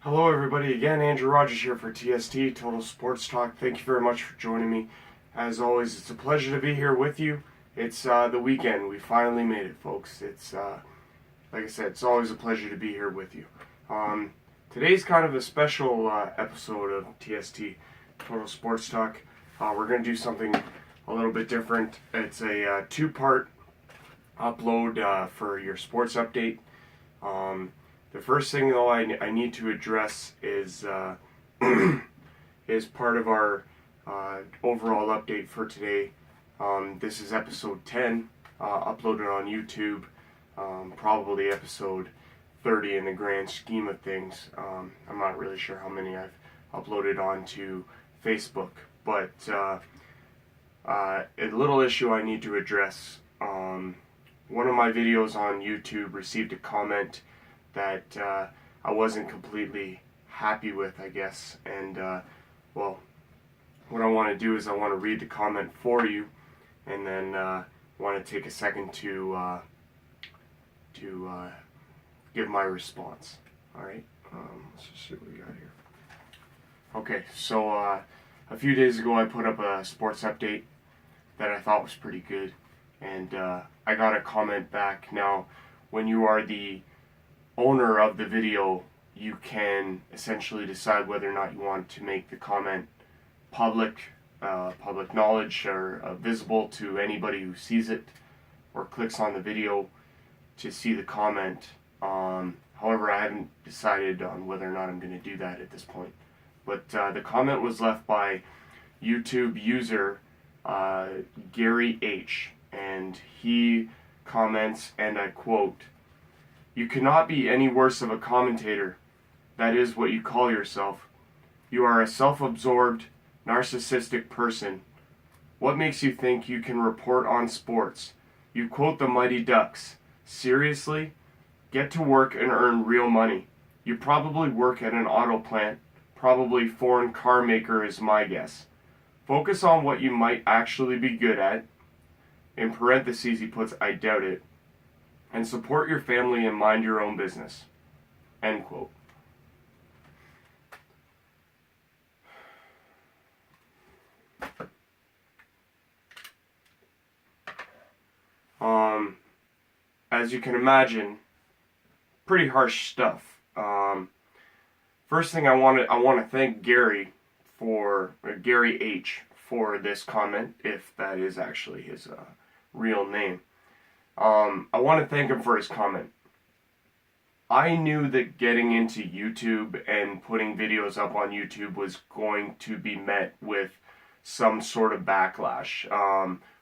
Hello everybody, again Andrew Rodgers here for TST Total Sports Talk. Thank you very much for joining me. As always, it's a pleasure to be here with you. It's the weekend. We finally made it, folks. It's like I said, it's always a pleasure to be here with you. Today's kind of a special episode of TST Total Sports Talk. We're going to do something a little bit different. It's a two-part upload for your sports update. The first thing, though, I need to address is is part of our overall update for today. This is episode 10, uploaded on YouTube, probably episode 30 in the grand scheme of things. I'm not really sure how many I've uploaded onto Facebook, but a little issue I need to address. One of my videos on YouTube received a comment that I wasn't completely happy with, I guess. And well, what I want to do is I want to read the comment for you, and then want to take a second to give my response. All right. Let's just see what we got here. Okay, so a few days ago I put up a sports update that I thought was pretty good, and I got a comment back. Now, when you are the owner of the video, you can essentially decide whether or not you want to make the comment public knowledge, or visible to anybody who sees it or clicks on the video to see the comment. However, I haven't decided on whether or not I'm going to do that at this point. But the comment was left by YouTube user Gary H, and he comments, and I quote, "You cannot be any worse of a commentator. That is what you call yourself. You are a self-absorbed, narcissistic person. What makes you think you can report on sports? You quote the Mighty Ducks. Seriously? Get to work and earn real money. You probably work at an auto plant, probably foreign car maker is my guess. Focus on what you might actually be good at." In parentheses, he puts, "I doubt it. And support your family and mind your own business." End quote. As you can imagine, pretty harsh stuff. First thing I want to thank Gary H for this comment, if that is actually his real name. I want to thank him for his comment. I knew that getting into YouTube and putting videos up on YouTube was going to be met with some sort of backlash,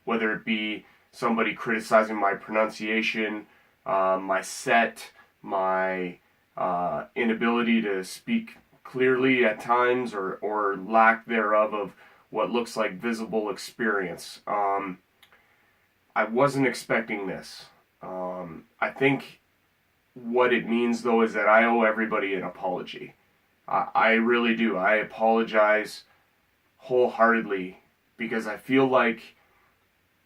whether it be somebody criticizing my pronunciation, my set, my inability to speak clearly at times, or lack thereof of what looks like visible experience. I wasn't expecting this. I think what it means, though, is that I owe everybody an apology. I really do. I apologize wholeheartedly because I feel like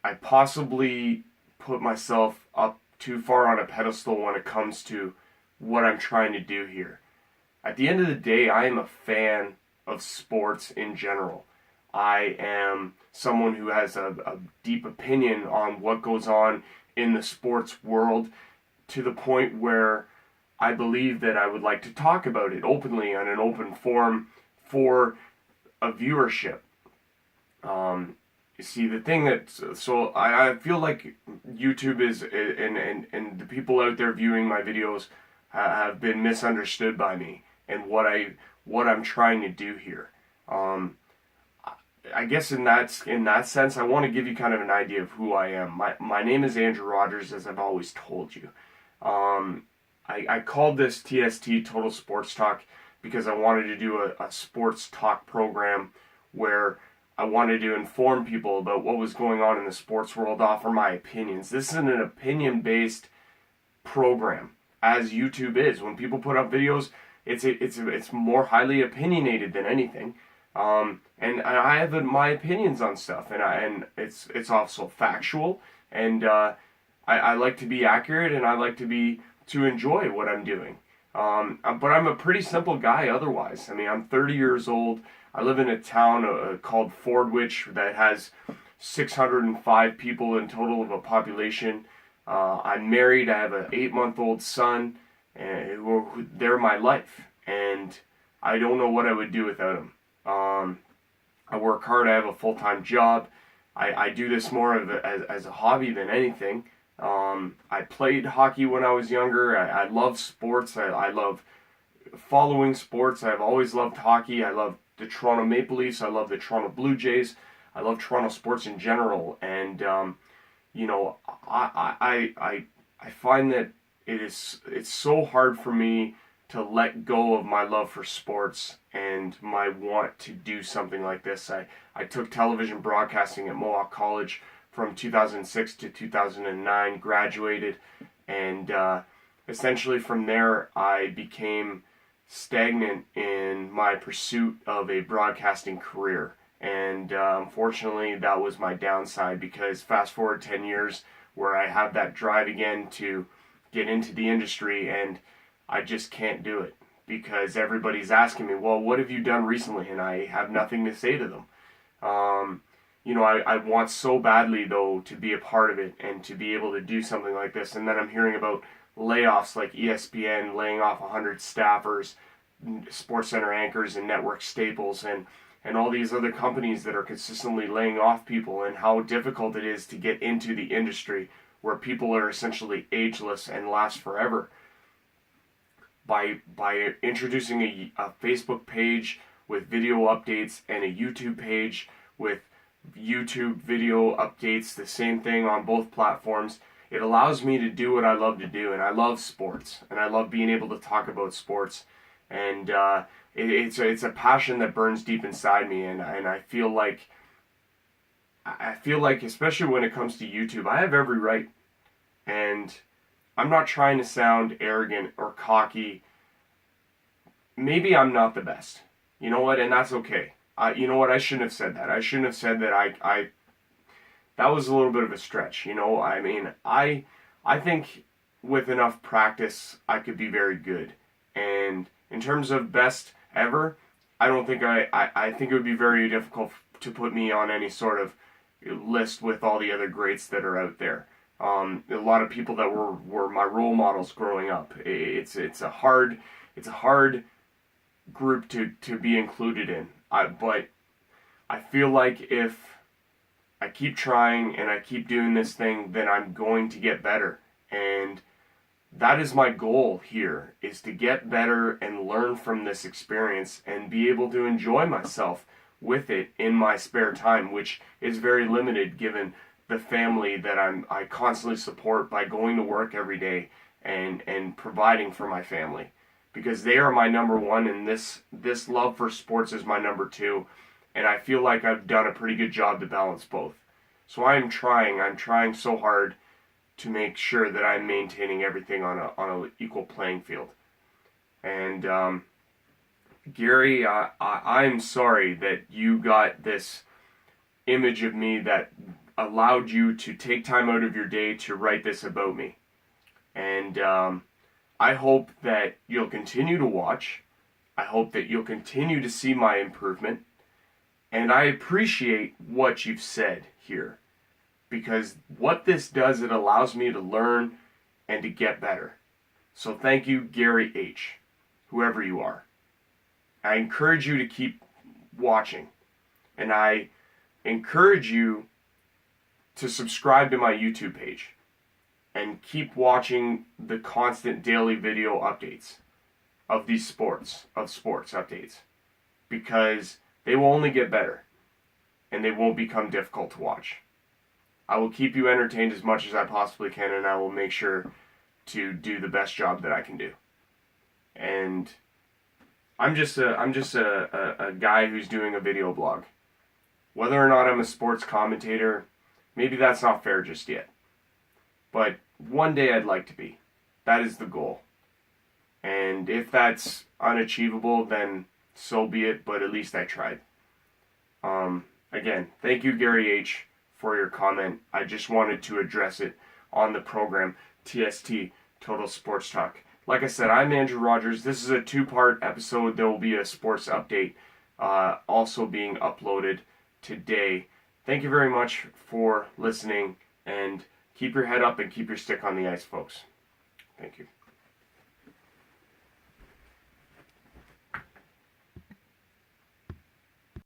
I possibly put myself up too far on a pedestal when it comes to what I'm trying to do here. At the end of the day, I am a fan of sports in general. I am someone who has a deep opinion on what goes on in the sports world, to the point where I believe that I would like to talk about it openly on an open forum for a viewership. You see, the thing so I feel like YouTube is, and the people out there viewing my videos have been misunderstood by me and what I'm trying to do here. I guess in that sense, I want to give you kind of an idea of who I am. My name is Andrew Rodgers, as I've always told you. I called this TST Total Sports Talk because I wanted to do a sports talk program where I wanted to inform people about what was going on in the sports world, offer my opinions. This is an opinion-based program, as YouTube is. When people put up videos, it's more highly opinionated than anything. And I have my opinions on stuff, and it's also factual, and I like to be accurate, and I like to enjoy what I'm doing. But I'm a pretty simple guy otherwise. I mean, I'm 30 years old. I live in a town called Fordwich that has 605 people in total of a population. I'm married. I have an 8-month-old son. And they're my life. And I don't know what I would do without them. I work hard. I have a full-time job. I do this more as a hobby than anything. I played hockey when I was younger. I love sports. I love following sports. I've always loved hockey. I love the Toronto Maple Leafs. I love the Toronto Blue Jays. I love Toronto sports in general. And you know, I find that it's so hard for me to let go of my love for sports and my want to do something like this. I took television broadcasting at Mohawk College from 2006 to 2009, graduated, and essentially from there I became stagnant in my pursuit of a broadcasting career. And unfortunately, that was my downside, because fast forward 10 years where I have that drive again to get into the industry, and I just can't do it because everybody's asking me, well, what have you done recently? And I have nothing to say to them. You know, I want so badly, though, to be a part of it and to be able to do something like this. And then I'm hearing about layoffs like ESPN laying off 100 staffers, SportsCenter anchors, and network staples, and all these other companies that are consistently laying off people, and how difficult it is to get into the industry where people are essentially ageless and last forever. By introducing a Facebook page with video updates and a YouTube page with YouTube video updates, the same thing on both platforms, it allows me to do what I love to do. And I love sports, and I love being able to talk about sports, and it's a passion that burns deep inside me. And I feel like especially when it comes to YouTube, I have every right. And I'm not trying to sound arrogant or cocky. Maybe I'm not the best. You know what? And that's okay. You know what? I shouldn't have said that. I shouldn't have said that that was a little bit of a stretch. You know, I mean, I think with enough practice, I could be very good. And in terms of best ever, I don't think I think it would be very difficult to put me on any sort of list with all the other greats that are out there. A lot of people that were my role models growing up. It's a hard group to be included in. But I feel like if I keep trying and I keep doing this thing, then I'm going to get better. And that is my goal here, is to get better and learn from this experience and be able to enjoy myself with it in my spare time, which is very limited given the family that I constantly support by going to work every day and providing for my family, because they are my number one, and this love for sports is my number two, and I feel like I've done a pretty good job to balance both. So I'm trying so hard to make sure that I'm maintaining everything on an equal playing field. And Gary, I'm sorry that you got this image of me that allowed you to take time out of your day to write this about me. And I hope that you'll continue to watch. I hope that you'll continue to see my improvement. And I appreciate what you've said here, because what this does, it allows me to learn and to get better. So thank you, Gary H., whoever you are. I encourage you to keep watching, and I encourage you to subscribe to my YouTube page and keep watching the constant daily video updates of these sports updates, because they will only get better and they won't become difficult to watch. I will keep you entertained as much as I possibly can, and I will make sure to do the best job that I can do. And I'm just a guy who's doing a video blog. Whether or not I'm a sports commentator, maybe that's not fair just yet. But one day I'd like to be. That is the goal. And if that's unachievable, then so be it, but at least I tried. Again, thank you, Gary H., for your comment. I just wanted to address it on the program, TST Total Sports Talk. like I said, I'm Andrew Rodgers. This is a 2-part episode. There will be a sports update also being uploaded today. Thank you very much for listening, and keep your head up and keep your stick on the ice, folks. Thank you.